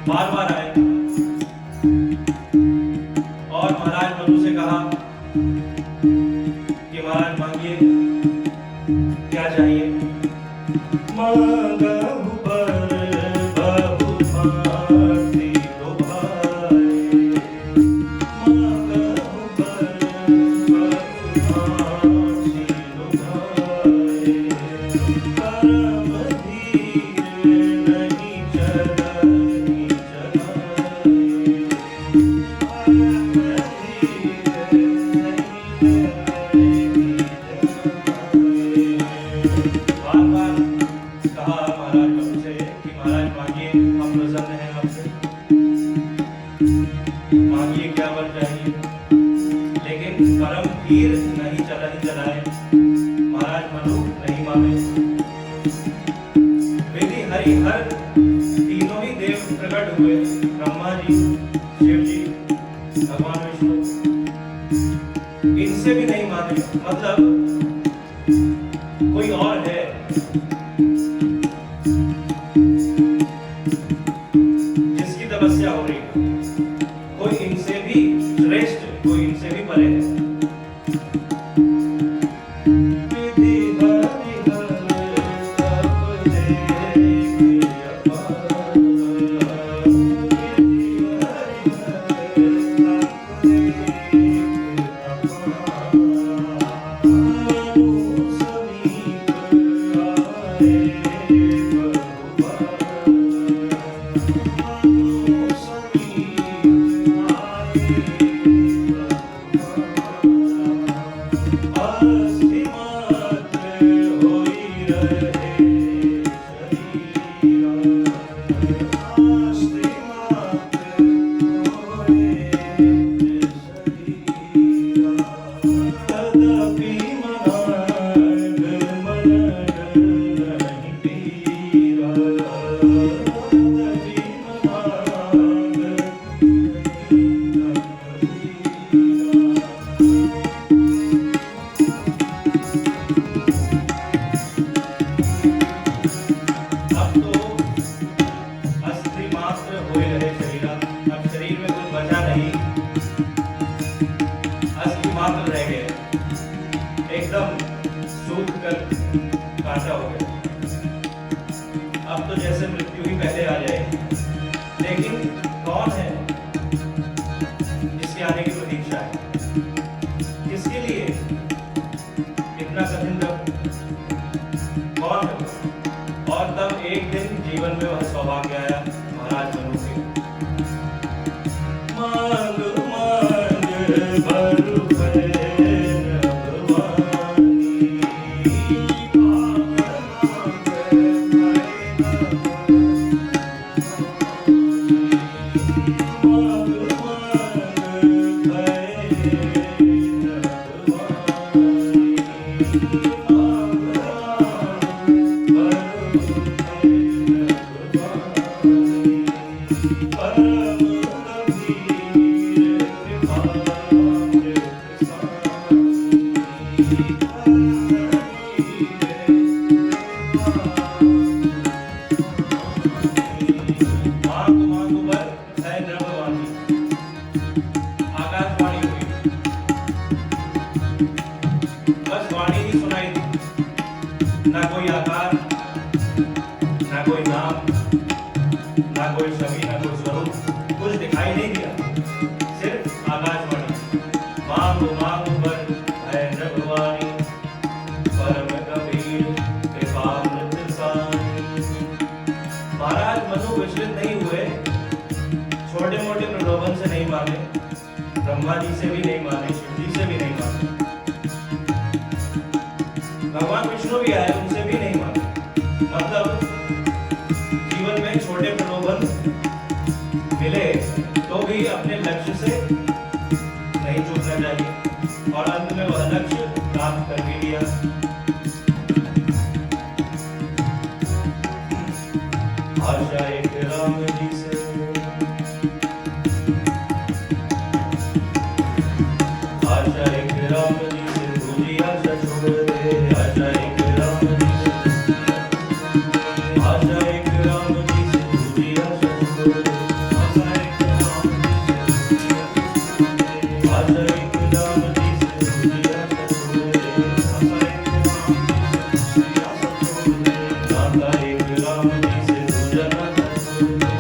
बार बार आए और महाराज मनु से कहा कि महाराज मांगिए क्या चाहिए। मांगहु बर बहु भांति लोभाए, मांगहु बर बहु भांति लोभाए, परम धीर नहीं चलहि चलाए, परम धीर नहीं चलहि चलाए। बार बार कहा महाराज मनु से कि महाराज मांगिए, हम प्रसन्न हैं आपसे, मांगिए क्या वर चाहिए। लेकिन परम धीर नहीं चलाए, महाराज मनु नहीं माने। विधि हरि हर तीनों ही देव प्रकट हुए, ब्रह्मा जी, शिव जी, भगवान विष्णु, इनसे भी नहीं माने। मतलब कोई और है जिसकी तपस्या हो रही है, कोई इनसे भी श्रेष्ठ, कोई इनसे भी परे है। विधि हरि हर तप देहि अपार, विधि हरि हर तप देहि अपार। मनु समीप आए बहुबार, मनु समीप आए बहुबार। अस्थि मात्र होई रहे शरीरा, अस्थि मात्र होए शरीरा। तदपि मनाग मनग नहीं पीरा, तदपि मनाग नहीं पीरा। अब तो अस्थि मात्र होए रहे शरीरा, अब शरीर में कुछ बचा नहीं, अस्थि मात्र रह गए, एकदम सूख कर कांटा हो गया। अब तो जैसे मृत्यु ही पहले आ जाएगी। लेकिन कौन है जिसके आने की प्रतीक्षा है? किसके लिए इतना कठिन तप? कौन है? और तब एक दिन जीवन में वह सौभाग्य आया महाराज मनु के। मांग मांग भरु भैन भवानी, मांग मांग भैन भवानी, मांग मांग भैन भवानी, मांग मांग भरु भैन भवानी। ना कोई छवि ना कोई स्वरूप, कुछ दिखाई नहीं दिया, सिर्फ आकाशवाणी। मांगो मांगो पर है नभवानी, परम कबीर कृपामृत सानी। महाराज मनु विचलित नहीं हुए, छोटे मोटे प्रलोभन से नहीं माने, ब्रह्मा जी से भी नहीं माने, शिव जी से भी नहीं माने, भगवान विष्णु भी आए उनसे भी नहीं माने। मतलब जीवन में छोटे प्रलोभन मिले तो भी अपने लक्ष्य से नहीं चूकना चाहिए, और अंत में वह लक्ष्य प्राप्त कर भी लिया। आशा एक राम जी से, आशा एक राम जी से, दूजी आशा छोड़ दे। आशा एक राम जी से, आशा एक राम जी से, दूजी आशा छोड़ दे। आशा एक राम जी से, आशा एक राम जी से, दूजी आशा छोड़ दे। आशा एक राम जी से, दूजी आशा छोड़ दे। नाता एक राम जी से, दूजा नाता छोड़ दे।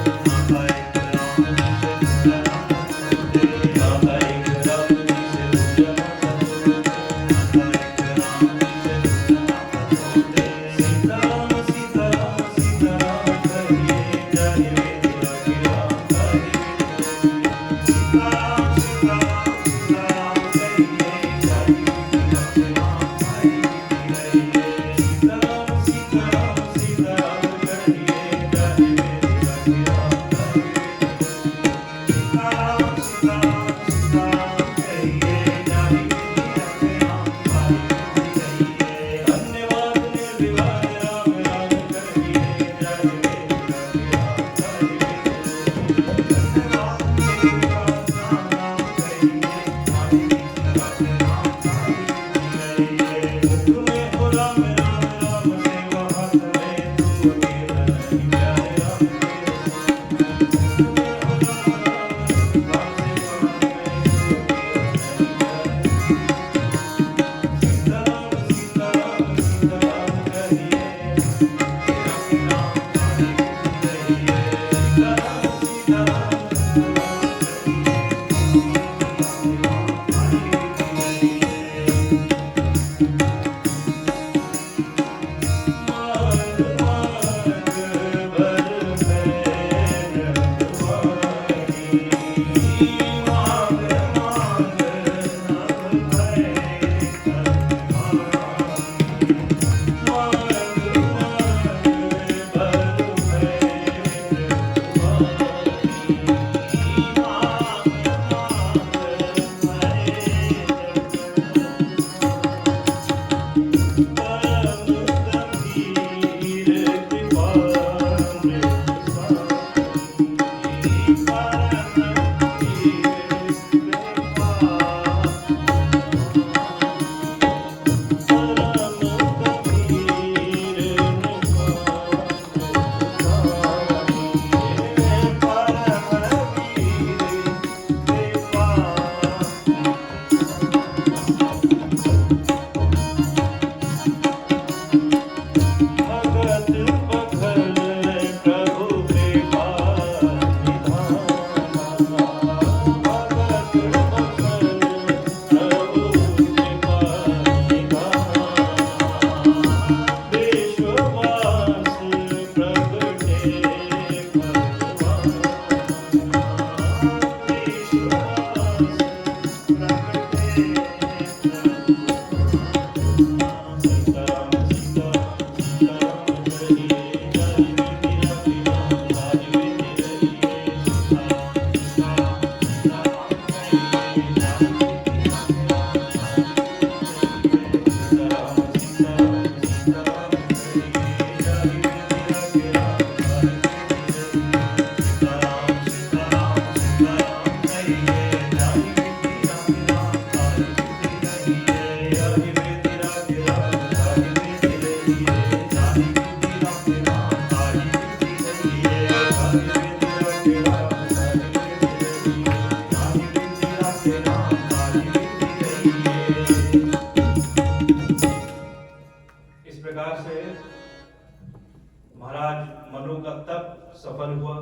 सफल हुआ।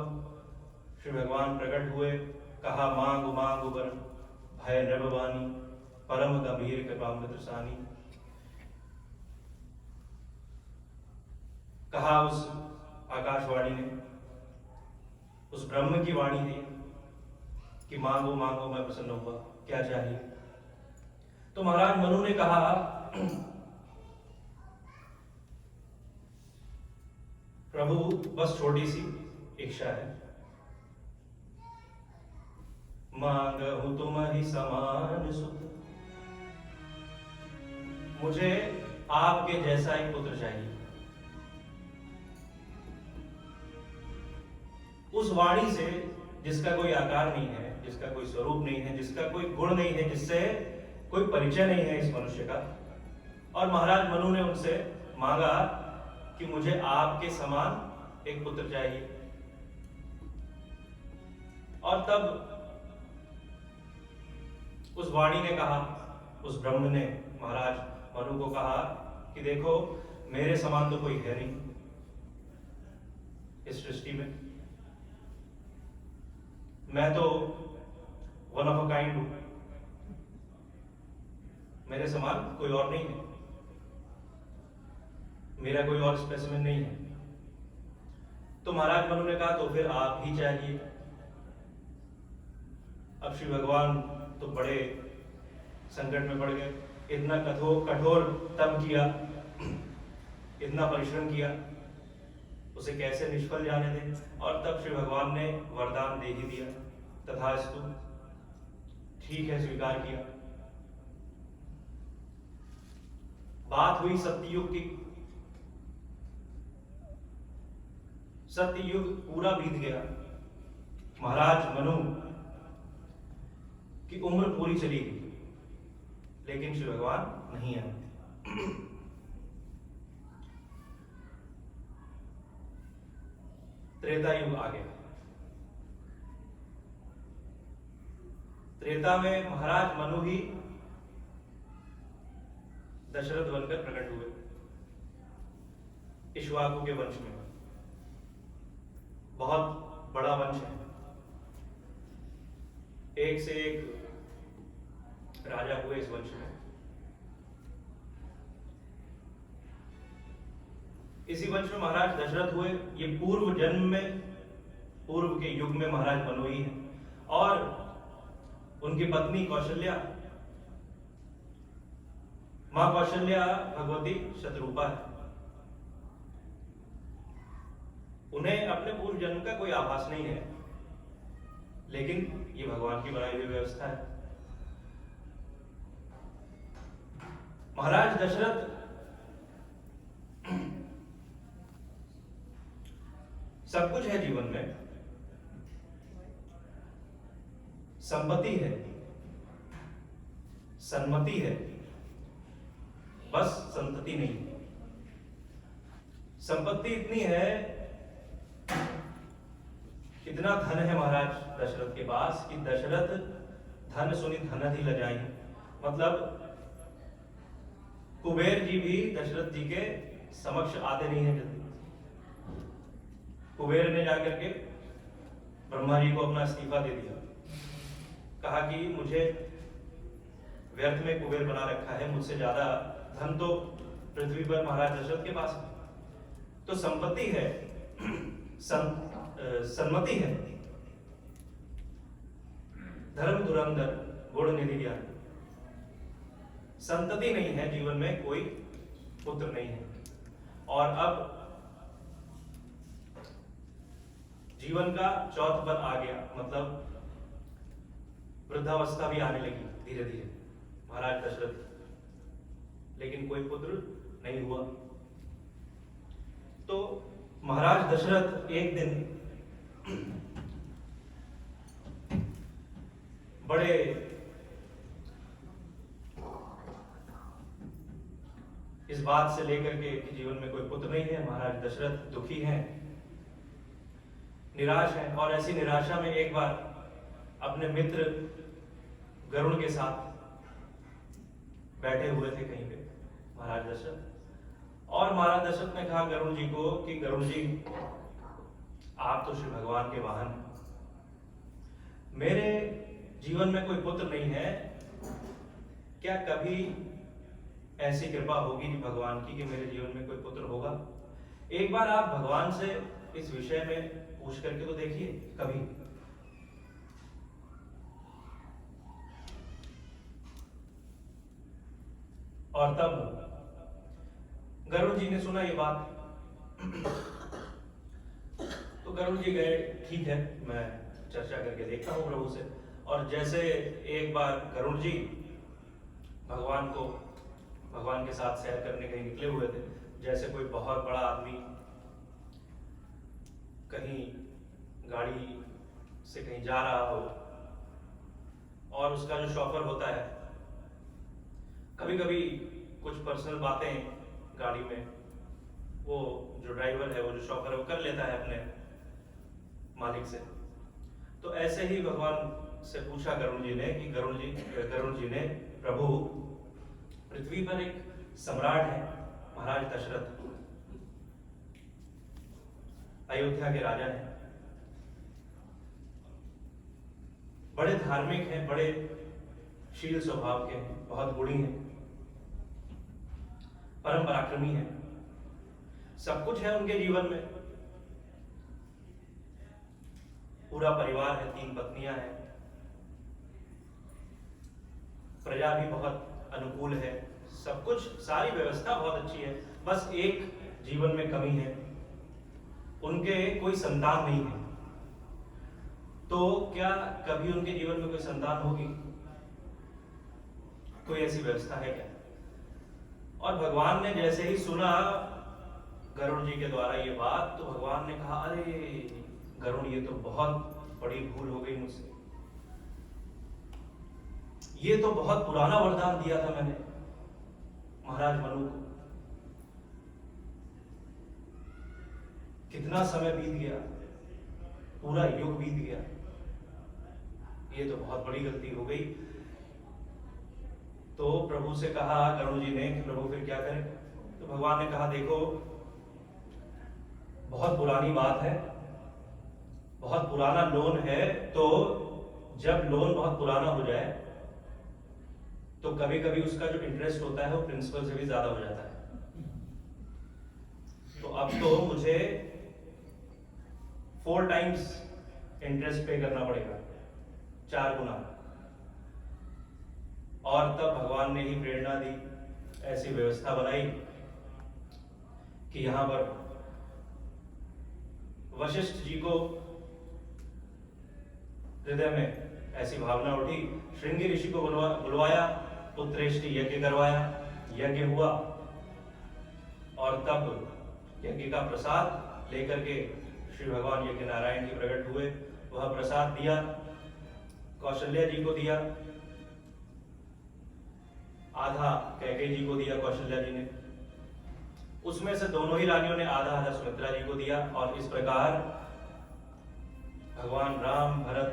श्री भगवान प्रकट हुए, कहा मांगु मांगु वर भय नभवानी, परम गंभीर कृपामृत सानी। कहा उस आकाशवाणी ने, उस ब्रह्म की वाणी थी कि मांगो मांगो मैं प्रसन्न हुआ, क्या चाहिए। तो महाराज मनु ने कहा, प्रभु बस छोटी सी इच्छा है, मांगहु तुम्हारी समान सुत, मुझे आपके जैसा एक पुत्र चाहिए। उस वाणी से जिसका कोई आकार नहीं है, जिसका कोई स्वरूप नहीं है, जिसका कोई गुण नहीं है, जिससे कोई परिचय नहीं है इस मनुष्य का। और महाराज मनु ने उनसे मांगा कि मुझे आपके समान एक पुत्र चाहिए। और तब उस वाणी ने कहा, उस ब्रह्म ने महाराज मनु को कहा कि देखो, मेरे समान तो कोई है नहीं इस सृष्टि में, मैं तो वन ऑफ अ काइंड हूं, मेरे समान कोई और नहीं है, मेरा कोई और स्पेसिमेन नहीं है। तो महाराज मनु ने कहा तो फिर आप ही चाहिए। अब श्री भगवान तो बड़े संकट में पड़ गए, इतना कठोर तप किया, इतना परिश्रम किया, उसे कैसे निष्फल जाने दें। और तब श्री भगवान ने वरदान दे ही दिया, तथास्तु, ठीक है, स्वीकार किया। बात हुई सत्ययुग की। सत्ययुग पूरा बीत गया, महाराज मनु की उम्र पूरी चली गई, लेकिन श्री भगवान नहीं आए। त्रेता युग आ गया। त्रेता में महाराज मनु ही दशरथ बनकर प्रकट हुए, इक्ष्वाकु के वंश में। बहुत बड़ा वंश है, एक से एक राजा हुए इस वंश में। इसी वंश में महाराज दशरथ हुए। ये पूर्व जन्म में, पूर्व के युग में महाराज मनु ही है। और उनकी पत्नी कौशल्या, मां कौशल्या भगवती शतरूपा है। उन्हें अपने पूर्व जन्म का कोई आभास नहीं है, लेकिन ये भगवान की बनाई हुई व्यवस्था है। महाराज दशरथ सब कुछ है जीवन में, संपत्ति है, सन्मति है, बस संतति नहीं। संपत्ति इतनी है, इतना धन है महाराज दशरथ के पास कि दशरथ धन सुनी धन ही लजाई। मतलब कुबेर जी भी दशरथ जी के समक्ष आते नहीं है जल्दी। कुबेर ने जाकर के ब्रह्मा जी को अपना इस्तीफा दे दिया, कहा कि मुझे व्यर्थ में कुबेर बना रखा है, मुझसे ज्यादा धन तो पृथ्वी पर महाराज दशरथ के पास है। तो संपत्ति है, सन्मति है, धर्म धुरंधर गुण निधि ज्ञान। संतति नहीं है, जीवन में कोई पुत्र नहीं है। और अब जीवन का चौथ पद आ गया, मतलब वृद्धावस्था भी आने लगी धीरे धीरे महाराज दशरथ, लेकिन कोई पुत्र नहीं हुआ। तो महाराज दशरथ एक दिन बड़े इस बात से लेकर के कि जीवन में कोई पुत्र नहीं है, महाराज दशरथ दुखी हैं, निराश हैं। और ऐसी निराशा में एक बार अपने मित्र गरुड़ के साथ बैठे हुए थे कहीं पे महाराज दशरथ। और महाराज दशरथ ने कहा गरुड़ जी को कि गरुड़ जी, आप तो श्री भगवान के वाहन हैं। मेरे जीवन में कोई पुत्र नहीं है। क्या कभी ऐसी कृपा होगी भगवान की कि मेरे जीवन में कोई पुत्र होगा? एक बार आप भगवान से इस विषय में पूछ करके तो देखिए कभी। और तब गरुड़ जी ने सुना ये बात। तो गरुड़ जी गए, ठीक है मैं चर्चा करके देखता हूं प्रभु से। और जैसे एक बार गरुड़ जी भगवान के साथ सैर करने कहीं निकले हुए थे, जैसे कोई बहुत बड़ा आदमी कहीं गाड़ी से कहीं जा रहा हो और उसका जो शॉफर होता है, कभी कभी कुछ पर्सनल बातें गाड़ी में वो जो ड्राइवर है, वो जो शॉफर है, वो कर लेता है अपने मालिक से। तो ऐसे ही भगवान से पूछा गरुड़ जी ने कि गरुड़ जी ने प्रभु, पृथ्वी पर एक सम्राट है महाराज दशरथ, अयोध्या के राजा हैं, बड़े धार्मिक हैं, बड़े शील स्वभाव के हैं, बहुत गुणी हैं, परम पराक्रमी हैं, सब कुछ है उनके जीवन में, पूरा परिवार है, 3 पत्नियां हैं, प्रजा भी बहुत अनुकूल है, सब कुछ, सारी व्यवस्था बहुत अच्छी है। बस एक जीवन में कमी है, उनके कोई संतान नहीं है। तो क्या कभी उनके जीवन में कोई संतान होगी? कोई ऐसी व्यवस्था है क्या? और भगवान ने जैसे ही सुना गरुड़ जी के द्वारा ये बात, तो भगवान ने कहा, अरे गरुड़, ये तो बहुत बड़ी भूल हो गई मुझसे। ये तो बहुत पुराना वरदान दिया था मैंने महाराज मनु को। कितना समय बीत गया, पूरा युग बीत गया, ये तो बहुत बड़ी गलती हो गई। तो प्रभु से कहा गरुड़ जी ने कि प्रभु फिर क्या करें? तो भगवान ने कहा, देखो बहुत पुरानी बात है, बहुत पुराना लोन है, तो जब लोन बहुत पुराना हो जाए तो कभी कभी उसका जो इंटरेस्ट होता है वो प्रिंसिपल से भी ज्यादा हो जाता है। तो अब तो मुझे 4 टाइम्स इंटरेस्ट पे करना पड़ेगा, 4 गुना। और तब भगवान ने ही प्रेरणा दी, ऐसी व्यवस्था बनाई कि यहां पर वशिष्ठ जी को हृदय में ऐसी भावना उठी, श्रृंगी ऋषि को बुलवाया, पुत्रेष्टि यज्ञ करवाया, यज्ञ हुआ, और तब यज्ञ का प्रसाद लेकर के श्री भगवान यज्ञ नारायण जी प्रकट हुए। वह प्रसाद दिया, कौशल्या जी को दिया, आधा कैकेयी जी को दिया कौशल्या जी ने, उसमें से दोनों ही रानियों ने आधा आधा सुमित्रा जी को दिया। और इस प्रकार भगवान राम, भरत,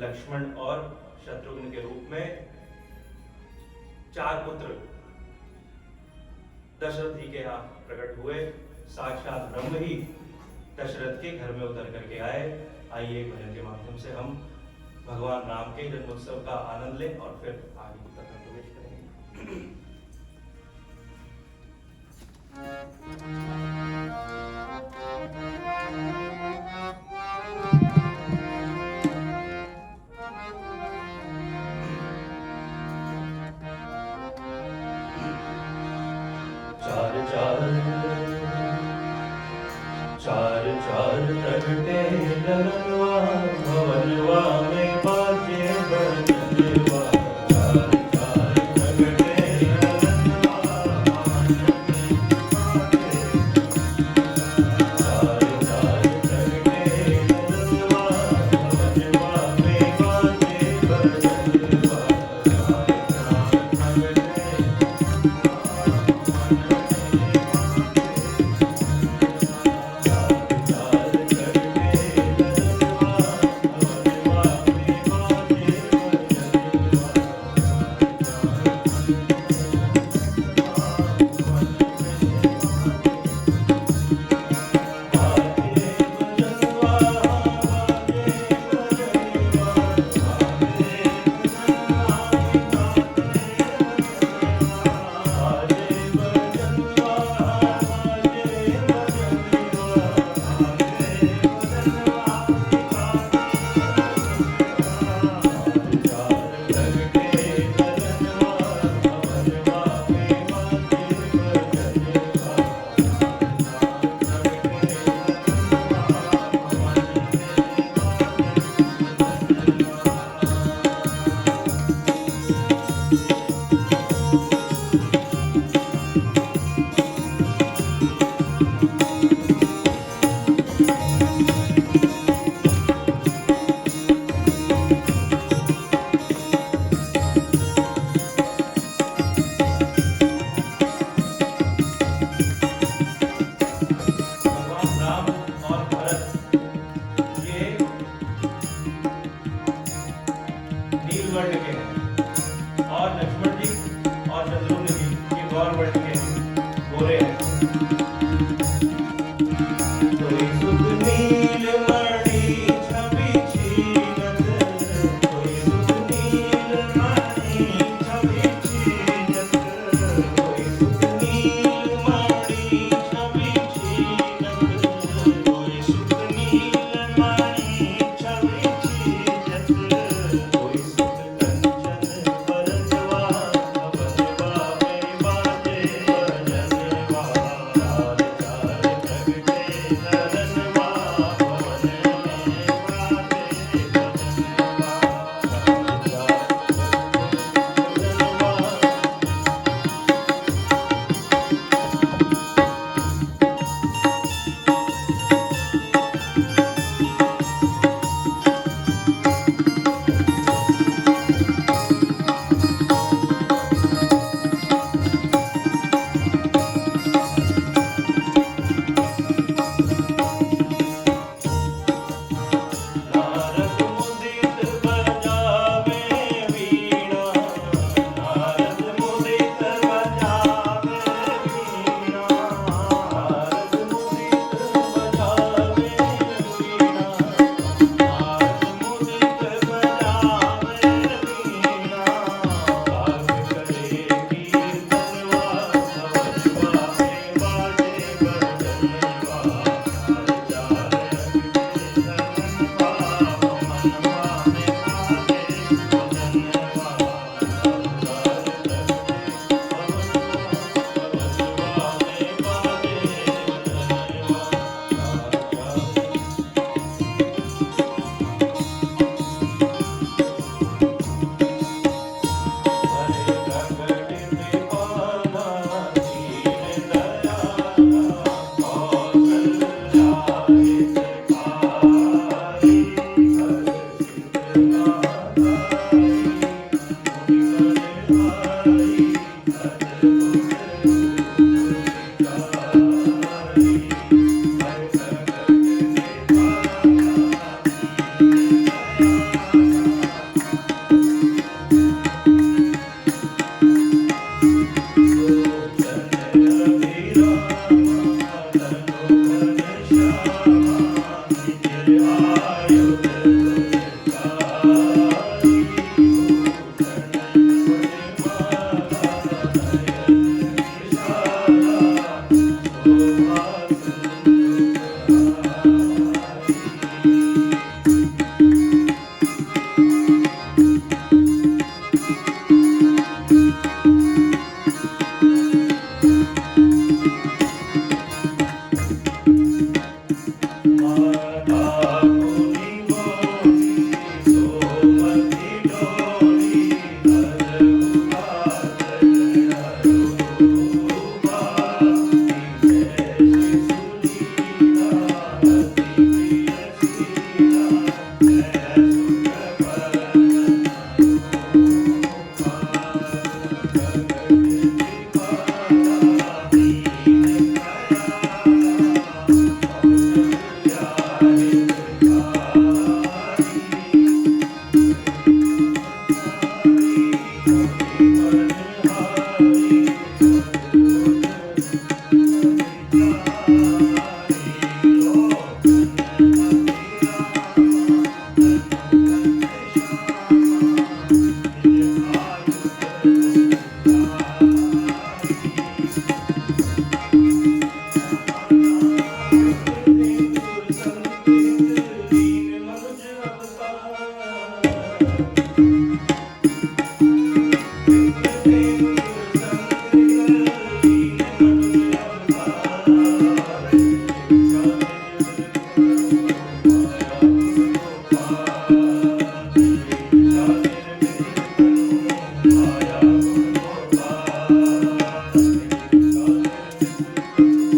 लक्ष्मण और शत्रुघ्न के रूप में 4 पुत्र दशरथ जी के यहाँ प्रकट हुए। साक्षात ब्रह्म ही दशरथ के घर में उतर करके आए। आइए एक भजन के माध्यम से हम भगवान राम के जन्मोत्सव का आनंद लें और फिर आगे की कथा प्रवेश करेंगे। चार चार प्रगटे लगनवा, भवनवा में बाजे बजनवा। चार चार प्रगटे लगनवा, चार चार प्रगटे लगनवा, भवनवा में बाजे बजनवा। चार चार प्रगटे है।